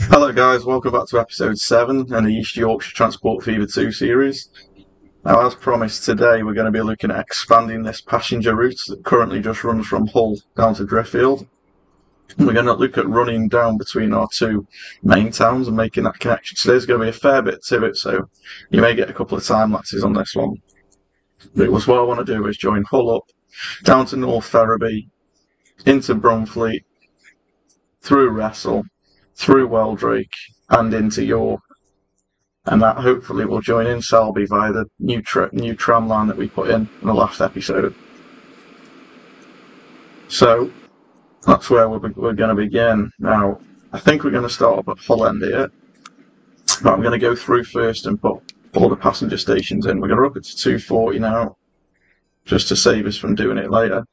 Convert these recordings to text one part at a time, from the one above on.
Hello guys, welcome back to episode 7 in the East Yorkshire Transport Fever 2 series. Now as promised, today we're going to be looking at expanding this passenger route that currently just runs from Hull down to Driffield. We're going to look at running down between our two main towns and making that connection. So there's going to be a fair bit to it, so you may get a couple of time lapses on this one. But what I want to do is join Hull up, down to North Ferriby, into Bromfleet, through Wrestle, through Weldrake and into York, and that hopefully will join in Selby via the new tram line that we put in the last episode. So that's where we're going to begin. Now I think we're going to start up at Hull End here, but I'm going to go through first and put all the passenger stations in. We're going to up it to 240 now, just to save us from doing it later.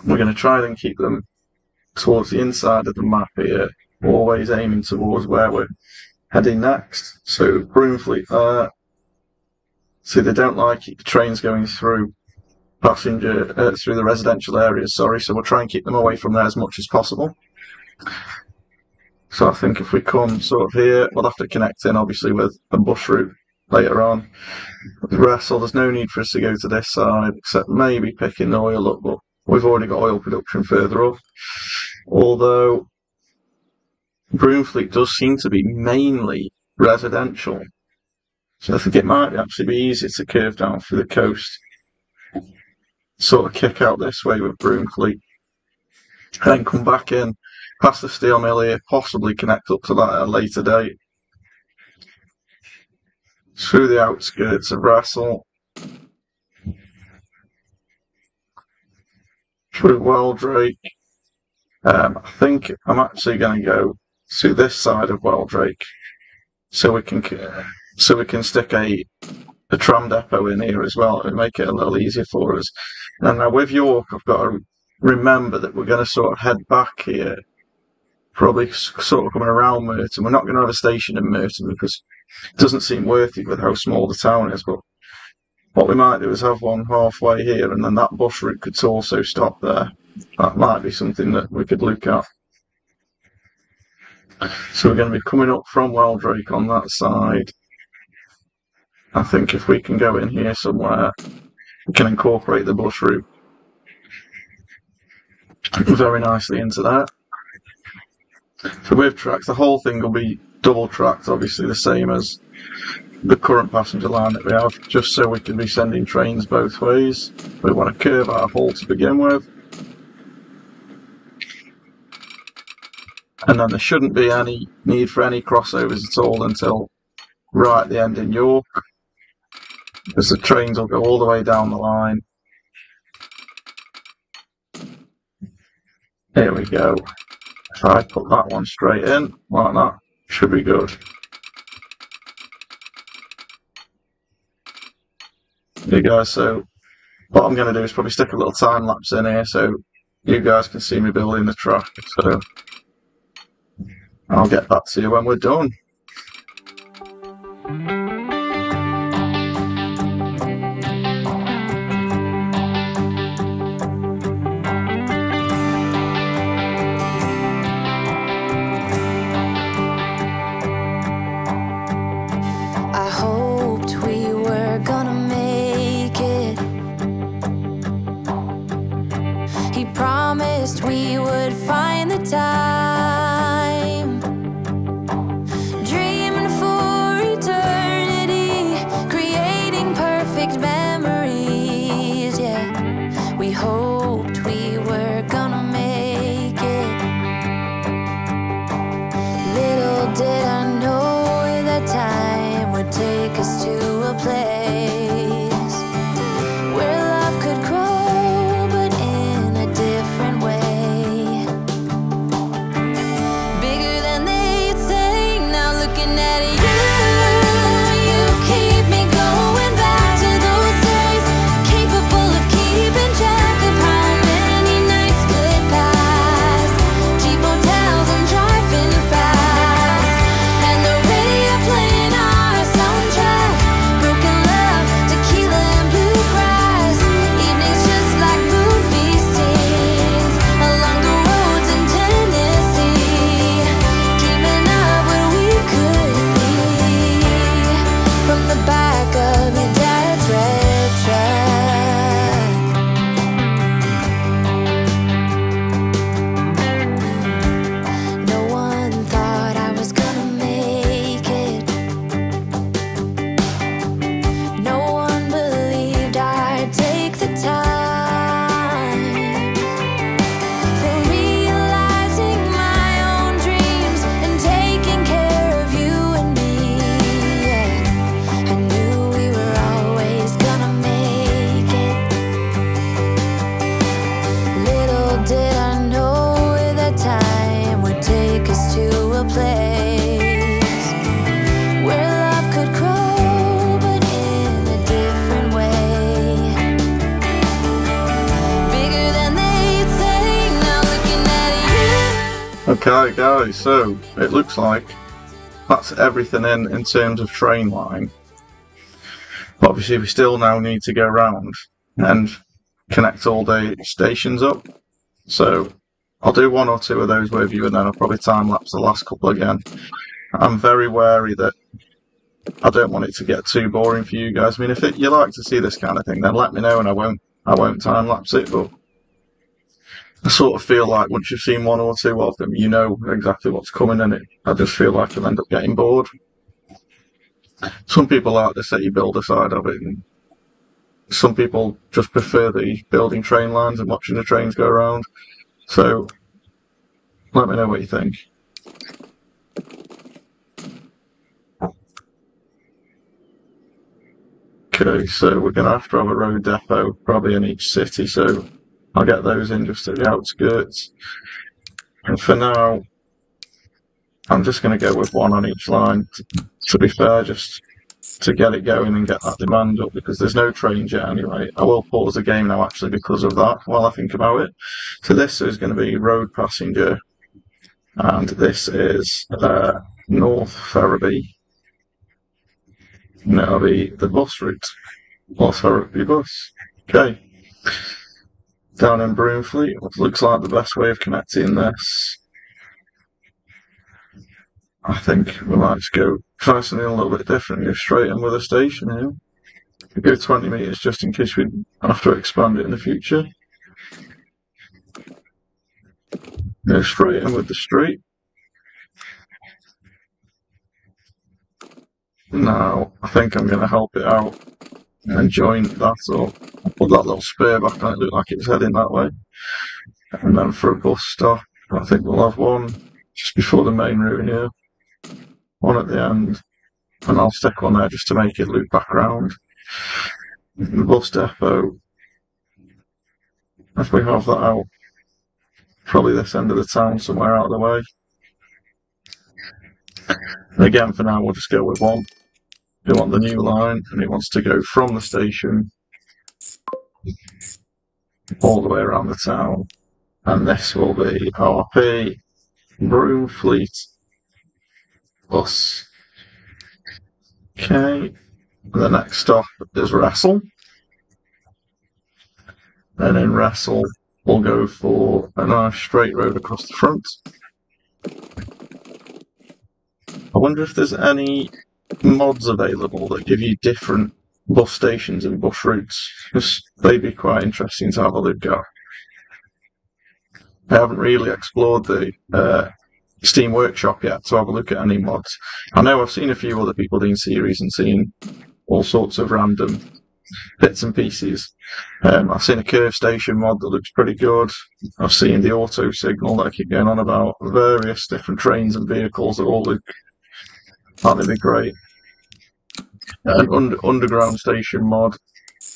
We're going to try and keep them towards the inside of the map here, always aiming towards where we're heading next. So Broomfleet there. See, they don't like the trains going through through the residential areas, so we'll try and keep them away from there as much as possible. So I think if we come sort of here, we'll have to connect in obviously with a bus route later on. With Wrestle, there's no need for us to go to this side, except maybe picking the oil up, but we've already got oil production further up. Although Broomfleet does seem to be mainly residential, so I think it might actually be easier to curve down through the coast, sort of kick out this way with Broomfleet, and then come back in past the steel mill here, possibly connect up to that at a later date, through the outskirts of Wrestle, through Weldrake. I think I'm actually going to go to this side of Weldrake, so we can stick a tram depot in here as well and make it a little easier for us. And now with York, I've got to remember that we're going to sort of head back here, probably sort of coming around Merton. We're not going to have a station in Merton because it doesn't seem worth it with how small the town is, but what we might do is have one halfway here, and then that bus route could also stop there. That might be something that we could look at. So we're going to be coming up from Weldrake on that side. I think if we can go in here somewhere, we can incorporate the bus route very nicely into that. So with tracks, the whole thing will be double tracked, obviously the same as the current passenger line that we have, just so we can be sending trains both ways. We want to curve our Hull to begin with. And then there shouldn't be any need for any crossovers at all until right at the end in York, because the trains will go all the way down the line. Here we go. If I put that one straight in, like that, should be good. There you go, so what I'm going to do is probably stick a little time lapse in here so you guys can see me building the track. So I'll get back to you when we're done. I hoped we were gonna make it. He promised we would find the time, dreaming for eternity, creating perfect memories. Yeah, we hoped we were gonna make it. Little did I know that time would take us to a place where love could grow, but in a different way. Bigger than they'd say, now looking at you keep me going back to those days, capable of keeping track of how many nights could pass, cheap hotels and driving fast, and the radio playing our soundtrack, broken love. Okay guys, so it looks like that's everything in terms of train line. But obviously we still now need to go around and connect all the stations up. So I'll do one or two of those with you, and then I'll probably time lapse the last couple again. I'm very wary that I don't want it to get too boring for you guys. I mean, if you like to see this kind of thing, then let me know and I won't time lapse it. But I sort of feel like once you've seen one or two of them, you know exactly what's coming, and I just feel like you'll end up getting bored. Some people like the city builder side of it, and some people just prefer the building train lines and watching the trains go around. So let me know what you think. Okay, so we're going to have a road depot probably in each city, so I'll get those in just at the outskirts. And for now, I'm just going to go with one on each line, to be fair, just to get it going and get that demand up, because there's no trains yet anyway. I will pause the game now actually because of that while I think about it. So this is going to be road passenger, and this is North Ferriby. And that'll be the bus route. North Ferriby bus. Okay. Down in Broomfleet, what looks like the best way of connecting this. I think we might just try something a little bit different, go straight in with a station here. We go 20 metres just in case we have to expand it in the future. Go straight in with the street. Now, I think I'm going to help it out and join that, or put that little spur back on it, look like it's heading that way. And then for a bus stop, I think we'll have one just before the main route here, one at the end, and I'll stick one there just to make it loop back round. The bus depot, if we have that out, probably this end of the town somewhere out of the way. And again, for now, we'll just go with one. We want the new line, and it wants to go from the station all the way around the town. And this will be RP Broomfleet bus. Okay, the next stop is Wrestle. And in Wrestle, we'll go for a nice straight road across the front. I wonder if there's any mods available that give you different bus stations and bus routes, because they'd be quite interesting to have a look at. I haven't really explored the Steam Workshop yet to have a look at any mods. I know I've seen a few other people doing series and seen all sorts of random bits and pieces. I've seen a curve station mod that looks pretty good. I've seen the auto signal that I keep going on about, various different trains and vehicles that all look like they'd be great. An underground station mod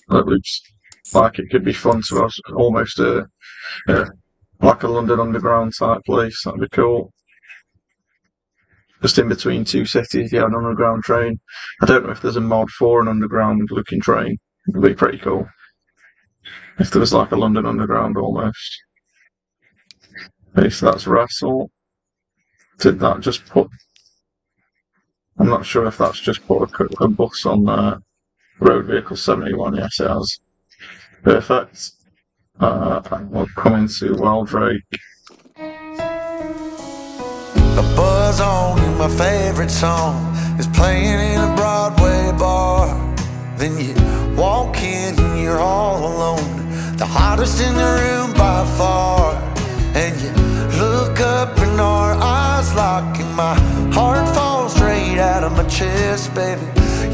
that looks like it could be fun to us, almost like a London Underground type place. That'd be cool. Just in between two cities, you have an underground train. I don't know if there's a mod for an underground looking train. It would be pretty cool if there was like a London Underground almost. Okay, so that's Wrestle. Did that just put... I'm not sure if that's just put a bus on Road Vehicle 71. Yes, it has. Perfect. We'll come into Weldrake. A buzz on and my favorite song is playing in a Broadway bar. Then you walk in and you're all alone, the hottest in the room by far. And you look up and our eyes lock and my heart falls straight out of my chest, baby.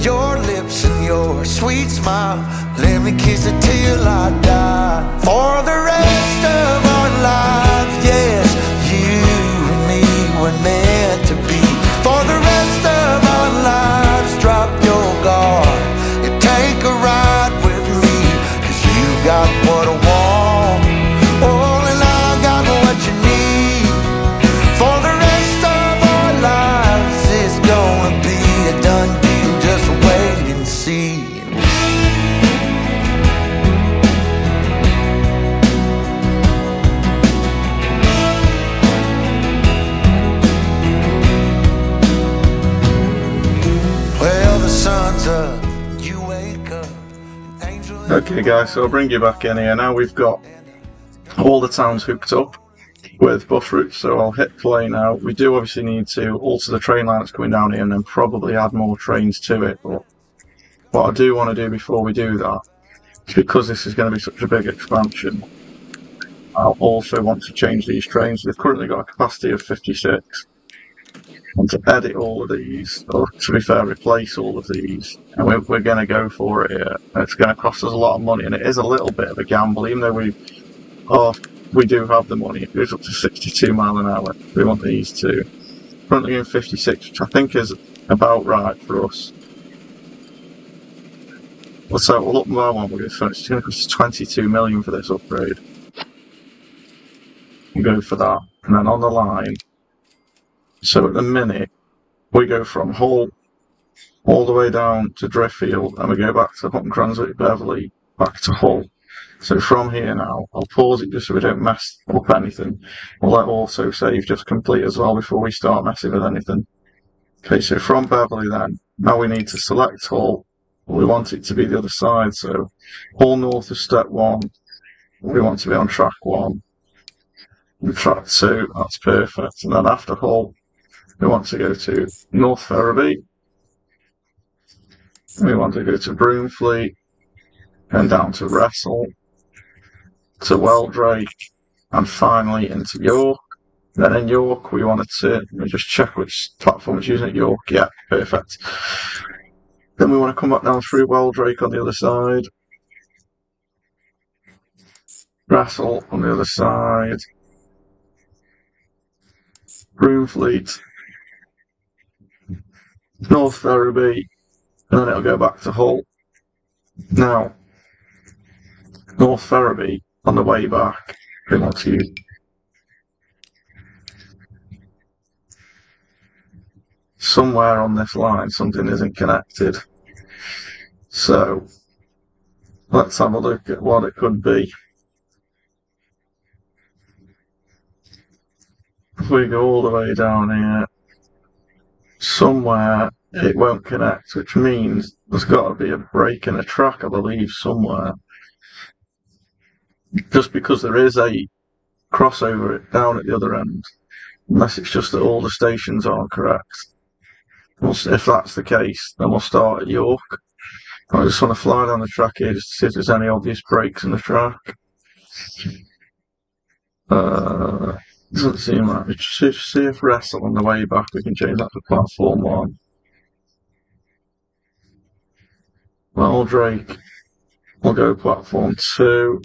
Your lips and your sweet smile, let me kiss it till I die. For the rest of our lives, yes, you and me were meant to be. For the rest of our lives, drop your guard and take a ride with me, 'cause you got what I want, oh, and I got what you need. For the rest of our lives, it's gonna be a done deal, just wait and see. Okay guys, so I'll bring you back in here. Now we've got all the towns hooked up with bus routes, so I'll hit play now. We do obviously need to alter the train line that's coming down here and then probably add more trains to it, but what I do want to do before we do that is, because this is going to be such a big expansion, I'll also want to change these trains. They've currently got a capacity of 56. I want to edit all of these, or to be fair, replace all of these, and we're going to go for it here. It's going to cost us a lot of money, and it is a little bit of a gamble, even though we do have the money. It goes up to 62 mile an hour. We want these two. Currently in 56, which I think is about right for us. So we'll up my one. It's going to cost 22 million for this upgrade. We'll go for that, and then on the line. So at the minute, we go from Hull all the way down to Driffield, and we go back to Hutton Cranswick, Beverley, back to Hull. So from here now, I'll pause it just so we don't mess up anything. We'll let also save just complete as well before we start messing with anything. Okay, so from Beverley then, now we need to select Hull. We want it to be the other side, so Hull north of step 1, we want to be on track 1. And track 2, that's perfect. And then after Hull, we want to go to North Ferriby, we want to go to Broomfleet, and down to Wrestle, to Weldrake, and finally into York. Then in York, we wanted to, let me just check which platform it's using at York, yeah, perfect. Then we want to come back down through Weldrake on the other side, Wrestle on the other side, Broomfleet, North Ferriby, and then it'll go back to Hull. Now, North Ferriby, on the way back, we want to use somewhere on this line, something isn't connected. So, let's have a look at what it could be. If we go all the way down here, somewhere it won't connect, which means there's got to be a break in a track, I believe, somewhere. Just because there is a crossover down at the other end, unless it's just that all the stations aren't correct. If that's the case, then we'll start at York. I just want to fly down the track here just to see if there's any obvious breaks in the track. Doesn't seem like it. See if Wrestle on the way back, we can change that to platform 1. Weldrake, we'll go platform 2.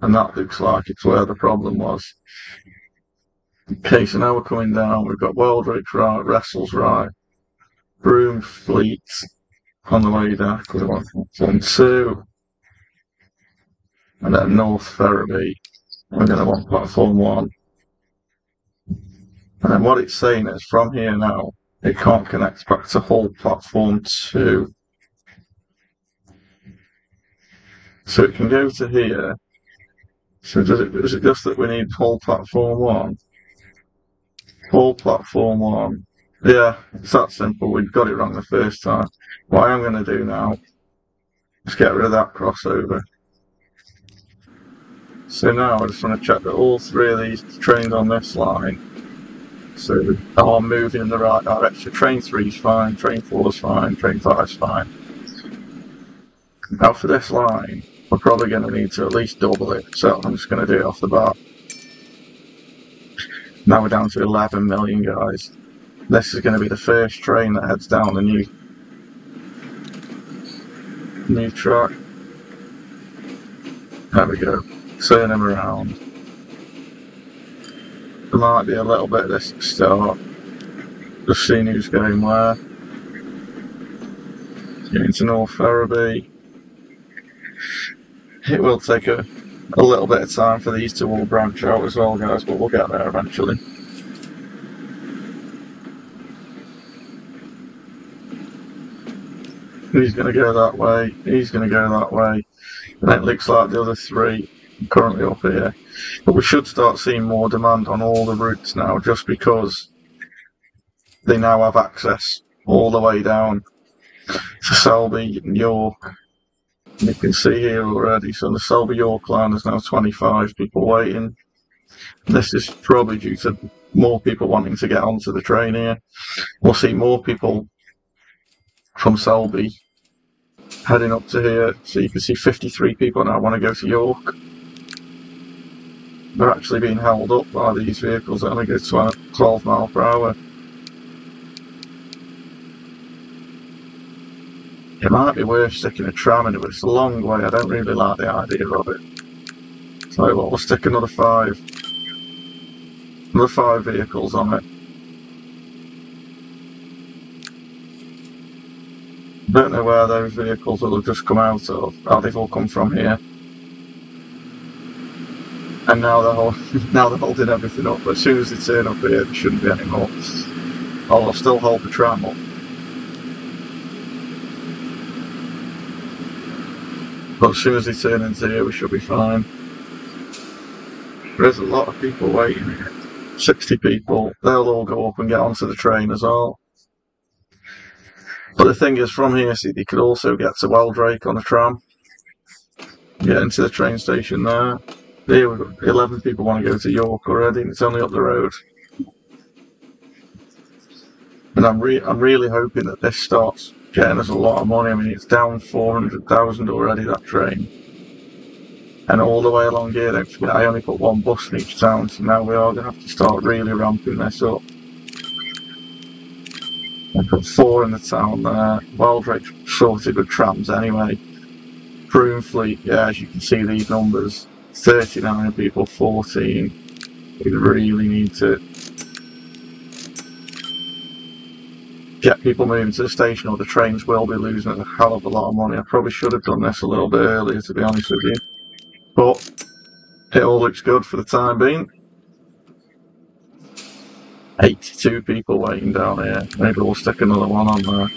And that looks like it's where the problem was. Okay, so now we're coming down. We've got Weldrake right, Wrestle's right, Broomfleet on the way back. We want platform 2. And then North Ferriby, we're going to want platform 1. And then what it's saying is, from here now, it can't connect back to Hull platform 2. So it can go to here. So is it just that we need Hull platform 1? Hull platform 1. Yeah, it's that simple. We got it wrong the first time. What I'm going to do now is get rid of that crossover. So now I just want to check that all 3 of these trains on this line so they are moving in the right direction. Train 3 is fine, train 4 is fine, train 5 is fine. Now for this line, we're probably going to need to at least double it, so I'm just going to do it off the bat. Now we're down to 11 million, guys. This is going to be the first train that heads down the new track. There we go. Turn him around. There might be a little bit of this at the start. Just seeing who's going where. Getting to North Ferriby. It will take a little bit of time for these to all branch out as well, guys, but we'll get there eventually. He's going to go that way, he's going to go that way, and it looks like the other 3 are currently up here. But we should start seeing more demand on all the routes now, just because they now have access all the way down to Selby and York. And you can see here already, so the Selby York line is now 25 people waiting. This is probably due to more people wanting to get onto the train here. We'll see more people from Selby heading up to here. So you can see 53 people now want to go to York. They're actually being held up by these vehicles that only go 12 miles per hour. It might be worth sticking a tram in it, but it's a long way. I don't really like the idea of it. So what, we'll stick another 5 vehicles on it. Don't know where those vehicles will have just come out of. Oh, they've all come from here. And now they're holding everything up. But as soon as they turn up here, there shouldn't be any more. Oh, I'll still hold the tram up. But as soon as they turn into here, we should be fine. There's a lot of people waiting here. 60 people. They'll all go up and get onto the train as well. But the thing is, from here, see, they could also get to Weldrake on a tram. Get into the train station there. Here we've got 11 people want to go to York already, and it's only up the road. And I'm really hoping that this starts getting us a lot of money. I mean, it's down 400,000 already, that train. And all the way along here, don't forget, I only put 1 bus in each town, so now we are going to have to start really ramping this up. I put 4 in the town there. Weldrake's sorted with trams anyway. Broomfleet, yeah, as you can see these numbers. 39 people, 14. We really need to get people moving to the station, or the trains will be losing a hell of a lot of money. I probably should have done this a little bit earlier, to be honest with you. But it all looks good for the time being. 82 people waiting down here. Maybe we'll stick another one on there.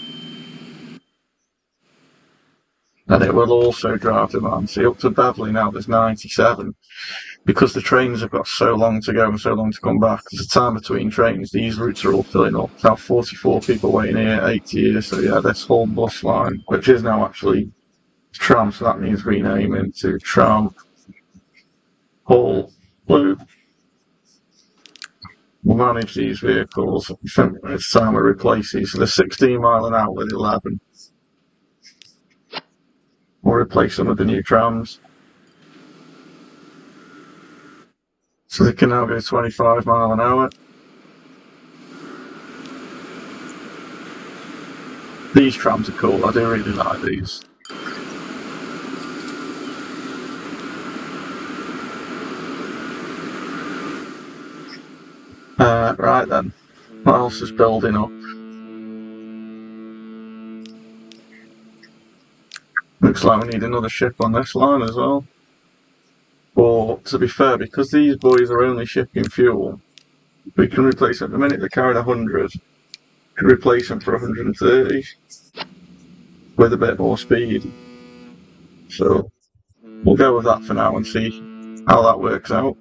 And it will also drive demand. See, up to Beverley now there's 97. Because the trains have got so long to go and so long to come back, there's a time between trains, these routes are all filling up. Now 44 people waiting here, 80 here, so yeah, this whole bus line, which is now actually tram, so that means renaming to Tram Hull Loop. We'll manage these vehicles. I think it's time we replace these. So they're 16 mile an hour with 11. We'll replace them with the new trams. So they can now go 25 mile an hour. These trams are cool, I do really like these. Right then, what else is building up? Looks like we need another ship on this line as well. Or, to be fair, because these boys are only shipping fuel, we can replace them. At the minute they carried 100, we can replace them for 130 with a bit more speed. So, we'll go with that for now and see how that works out.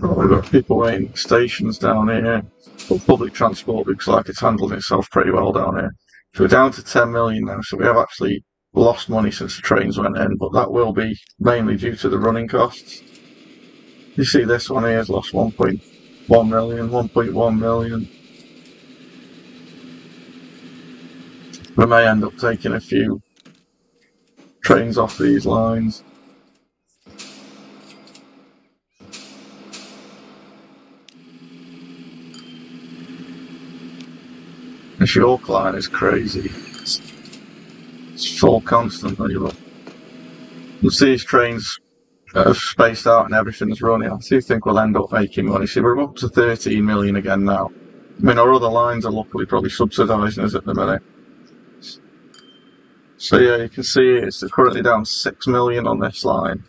Oh, we've got people waiting at stations down here. But public transport looks like it's handling itself pretty well down here. So we're down to 10 million now, so we have actually lost money since the trains went in, but that will be mainly due to the running costs. You see this one here has lost 1.1 million, 1.1 million. We may end up taking a few trains off these lines. This York line is crazy. It's full constantly. Look. You'll see these trains are spaced out and everything's running. I do think we'll end up making money. See, we're up to 13 million again now. I mean, our other lines are luckily probably subsidising us at the minute. So yeah, you can see it's currently down 6 million on this line.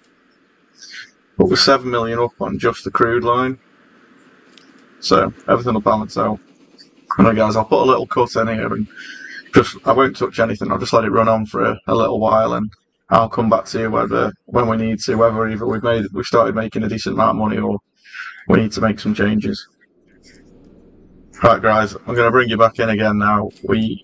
But we're 7 million up on just the crude line. So everything will balance out. Alright guys, I'll put a little cut in here and I won't touch anything, I'll just let it run on for a little while and I'll come back to you when we need to, whether either we've started making a decent amount of money or we need to make some changes. Right, guys, I'm going to bring you back in again now. We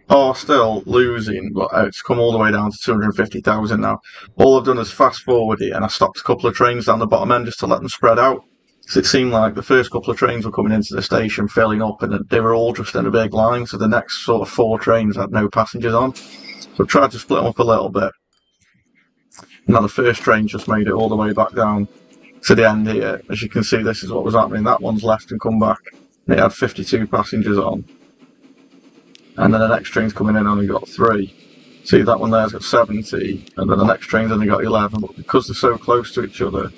are still losing, but it's come all the way down to 250,000 now. All I've done is fast forward it, and I stopped a couple of trains down the bottom end just to let them spread out. Because it seemed like the first couple of trains were coming into the station, filling up, and they were all just in a big line, so the next sort of 4 trains had no passengers on. So I tried to split them up a little bit. Now the first train just made it all the way back down to the end here. As you can see, this is what was happening. That one's left and come back. It had 52 passengers on. And then the next train's coming in only got 3. See, that one there's got 70, and then the next train's only got 11. But because they're so close to each other,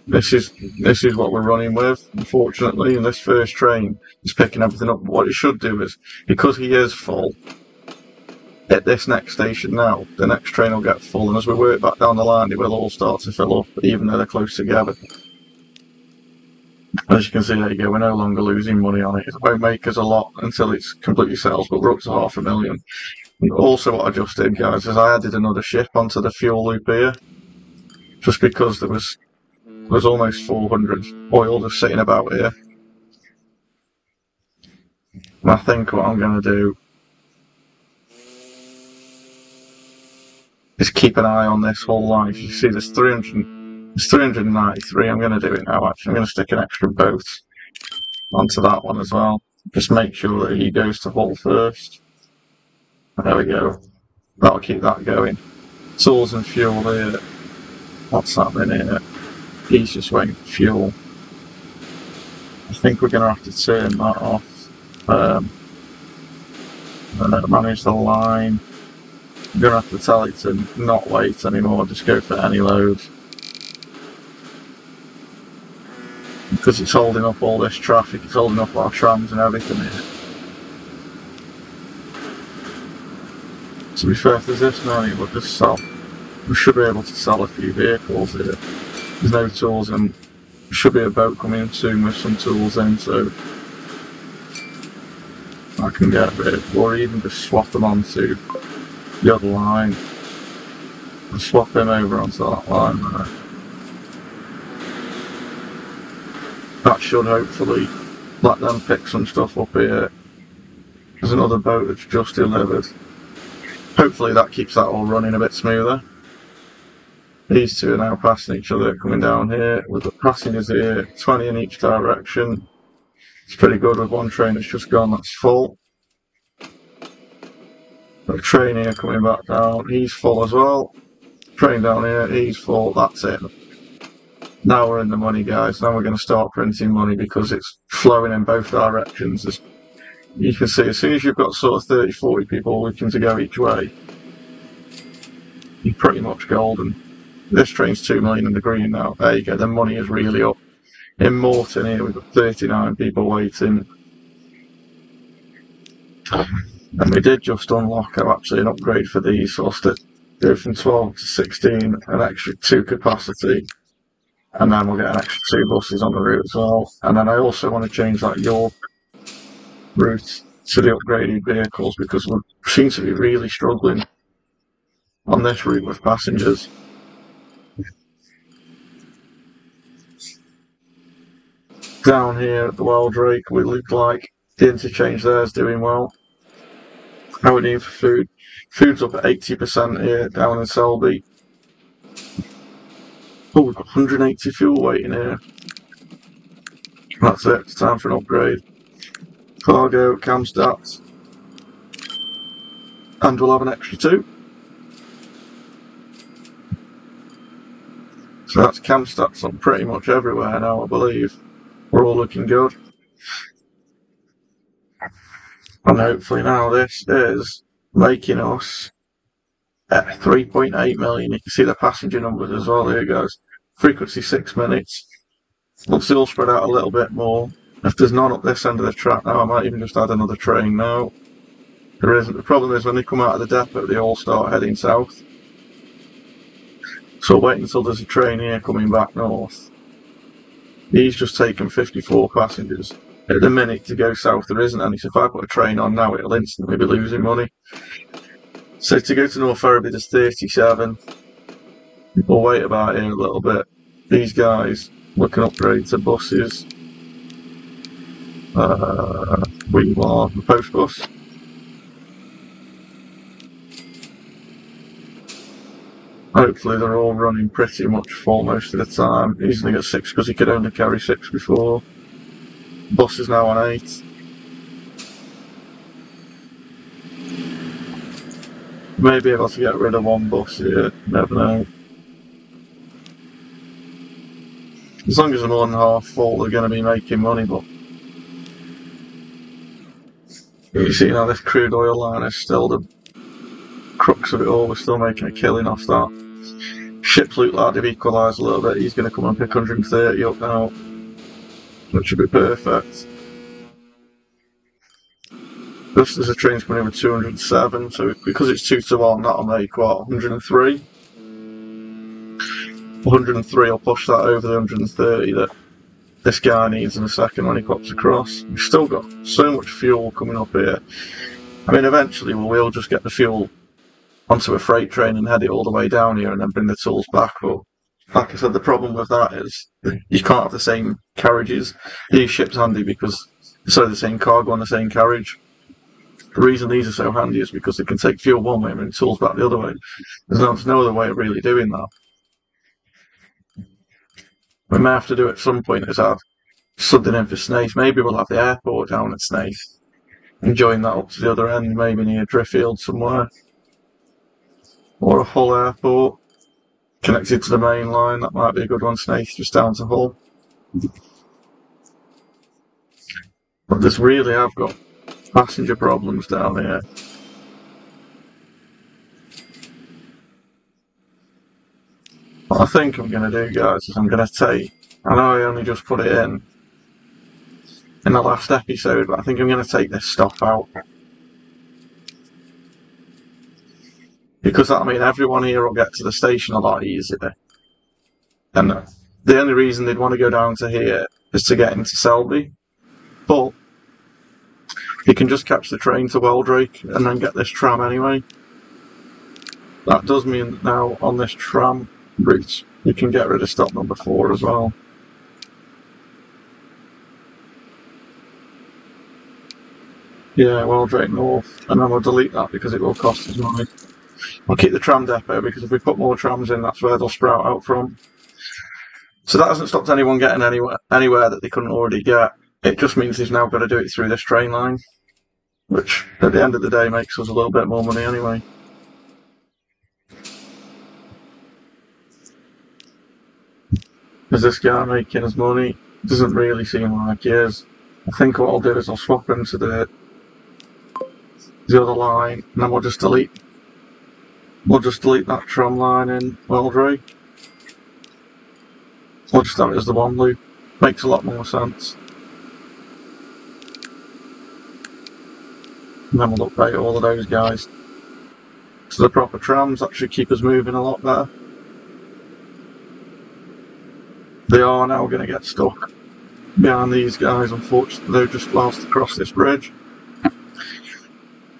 this is what we're running with, unfortunately. And this first train is picking everything up. What it should do is, because he is full, at this next station now, the next train will get full, and as we work back down the line, it will all start to fill up, even though they're close together. As you can see, there you go, we're no longer losing money on it. It won't make us a lot until it's completely sells, but we're up to 500,000. And also what I just did, guys, is I added another ship onto the fuel loop here, just because there was almost 400 oil just sitting about here. And I think what I'm going to do is keep an eye on this whole line. If you see there's 393, I'm going to do it now actually. I'm going to stick an extra boat onto that one as well. Just make sure that he goes to Hull first. There we go. That'll keep that going. Tools and fuel here. What's happening here? He's just waiting for fuel. I think we're going to have to turn that off. Manage the line. I'm going to have to tell it to not wait anymore, just go for any load. Because it's holding up all this traffic, it's holding up our trams and everything here. To be fair, if there's this many, we'll just sell. We should be able to sell a few vehicles here. There's no tools, and there should be a boat coming in soon with some tools in, so I can get rid, or even just swap them onto the other line and swap him over onto that line there. That should hopefully let them pick some stuff up here. There's another boat that's just delivered. Hopefully that keeps that all running a bit smoother. These two are now passing each other coming down here. We've got passengers here, 20 in each direction. It's pretty good with one train that's just gone, that's full. Got a train here coming back down, he's full as well. Train down here, he's full, that's it. Now we're in the money, guys. Now we're going to start printing money because it's flowing in both directions. As you can see, as soon as you've got sort of 30, 40 people looking to go each way, you're pretty much golden. This train's 2 million in the green now. There you go, the money is really up. In Morton here, we've got 39 people waiting. And we did just unlock actually an upgrade for these, so to go from 12 to 16, an extra 2 capacity. And then we'll get an extra 2 buses on the route as well. And then I also want to change that York route to the upgraded vehicles because we seem to be really struggling on this route with passengers. Down here at the Weldrake, we look like the interchange there is doing well. How we need for food? Food's up at 80% here down in Selby. Oh, we've got 180 fuel waiting here. That's it, it's time for an upgrade. Cargo, camstats. And we'll have an extra 2. So that's camstats on pretty much everywhere now, I believe. We're all looking good. And hopefully now this is making us at 3.8 million. You can see the passenger numbers as well here, guys. Frequency 6 minutes. Once they all spread out a little bit more. If there's none up this end of the track now, I might even just add another train now. There isn't. The problem is when they come out of the depot, they all start heading south. So wait until there's a train here coming back north. He's just taken 54 passengers. At the minute to go south there isn't any, so if I put a train on now it'll instantly be losing money. So to go to North Ferriby there's 37. We'll wait about here a little bit. These guys we can upgrade to buses. We are the post bus. Hopefully they're all running pretty much full most of the time. He's only got 6 because he could only carry 6 before. Bus is now on 8. Maybe able to get rid of one bus here, never know. As long as they're more than half full, they're going to be making money, but you see now this crude oil line is still the crux of it all. We're still making a killing off that. Ships look like they've equalised a little bit. He's going to come and pick 130 up now, which should be perfect. Just as the train's coming in with 207, so because it's 2 to 1, that'll make what, 103? 103 will push that over the 130 that this guy needs in a second when he pops across. We've still got so much fuel coming up here. I mean, eventually we'll just get the fuel onto a freight train and head it all the way down here and then bring the tools back. But like I said, the problem with that is you can't have the same carriages. These ships handy because it's the same cargo on the same carriage. The reason these are so handy is because they can take fuel one way and bring tools back the other way. There's no other way of really doing that. We may have to do at some point is add something in for Snaith. Maybe we'll have the airport down at Snaith and join that up to the other end, maybe near Driffield somewhere. Or a Hull airport connected to the main line. That might be a good one, Snaith, just down to Hull. But there's really, I've got passenger problems down here. What I think I'm going to do, guys, is I'm going to take, I know I only just put it in the last episode, but I think I'm going to take this stop out. Because that, I mean, everyone here will get to the station a lot easier. And the only reason they'd want to go down to here is to get into Selby. But you can just catch the train to Weldrake and then get this tram anyway. That does mean that now on this tram route you can get rid of stop number 4 as well. Yeah, Weldrake North, and then we'll delete that because it will cost us money. I'll keep the tram depot because if we put more trams in, that's where they'll sprout out from. So that hasn't stopped anyone getting anywhere that they couldn't already get. It just means he's now got to do it through this train line, which at the end of the day makes us a little bit more money anyway. Is this guy making his money? Doesn't really seem like he is. I think what I'll do is I'll swap him to the other line, and then we'll just delete that tram line in Weldrake. We'll just have it as the one loop. Makes a lot more sense. And then we'll update all of those guys to the proper trams. That should keep us moving a lot better. They are now going to get stuck behind these guys, unfortunately. They've just whilst across this bridge.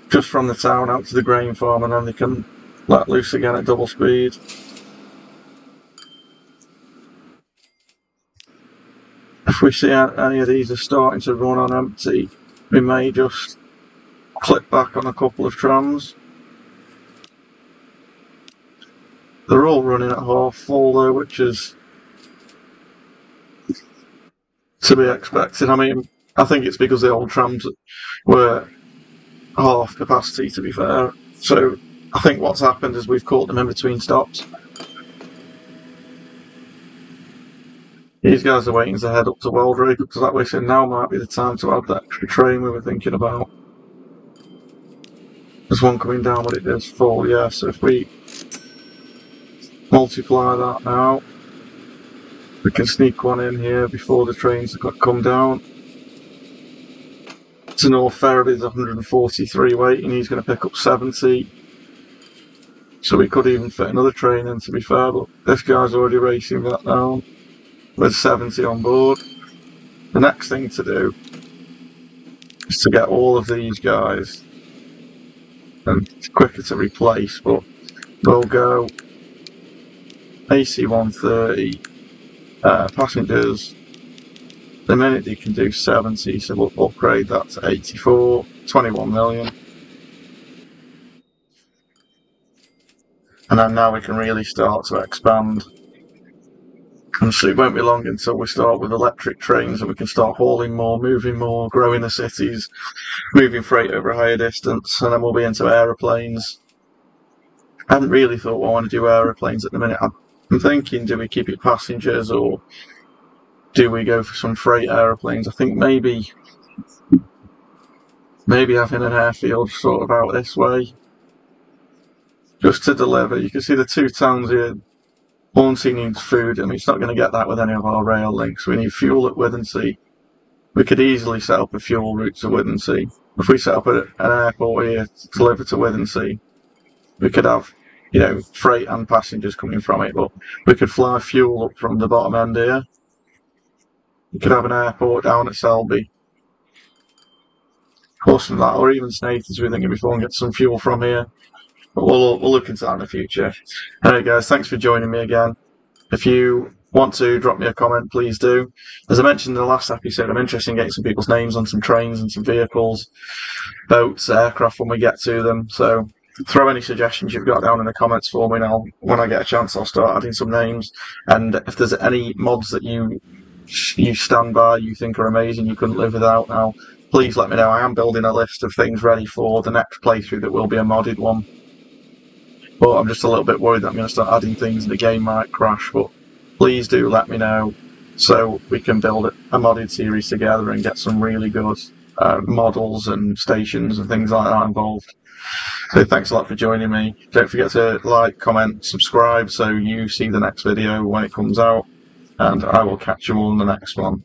Just from the town out to the grain farm, and then they can let loose again at double speed. If we see any of these are starting to run on empty, we may just click back on a couple of trams. They're all running at half full though, which is to be expected. I mean, I think it's because the old trams were half capacity, to be fair. So I think what's happened is we've caught them in between stops. These guys are waiting to head up to Weldrake because that way, so now might be the time to add that extra train we were thinking about. There's one coming down when it is full, yeah, so if we multiply that now, we can sneak one in here before the trains come down. To North Ferry, there's 143 waiting, he's going to pick up 70. So we could even fit another train in, to be fair, but this guy's already racing that down with 70 on board. The next thing to do is to get all of these guys, and it's quicker to replace, but we'll go AC 130 passengers The minute you can do 70, so we'll upgrade that to 84, 21 million. And then now we can really start to expand. And so it won't be long until we start with electric trains and we can start hauling more, moving more, growing the cities, moving freight over a higher distance, and then we'll be into aeroplanes. I haven't really thought I want to do aeroplanes at the minute. I'm thinking, do we keep it passengers or do we go for some freight aeroplanes? I think maybe having an airfield sort of out this way, just to deliver. You can see the two towns here. Hornsey needs food, and it's not going to get that with any of our rail links. We need fuel at Withensea. We could easily set up a fuel route to Withensea. If we set up an airport here to deliver to Withensea, we could have, you know, freight and passengers coming from it, but we could fly fuel up from the bottom end here. We could have an airport down at Selby. Or something like that, or even Snaith's, we think, if we can get some fuel from here. But we'll look into that in the future. Anyway guys, thanks for joining me again. If you want to drop me a comment, please do. As I mentioned in the last episode, I'm interested in getting some people's names on some trains and some vehicles, boats, aircraft when we get to them. So throw any suggestions you've got down in the comments for me, and when I get a chance I'll start adding some names. And if there's any mods that you stand by, you think are amazing, you couldn't live without now, please let me know. I am building a list of things ready for the next playthrough that will be a modded one. But I'm just a little bit worried that I'm going to start adding things and the game might crash. But please do let me know so we can build a modded series together and get some really good models and stations and things like that involved. So thanks a lot for joining me. Don't forget to like, comment, subscribe so you see the next video when it comes out. And I will catch you all in the next one.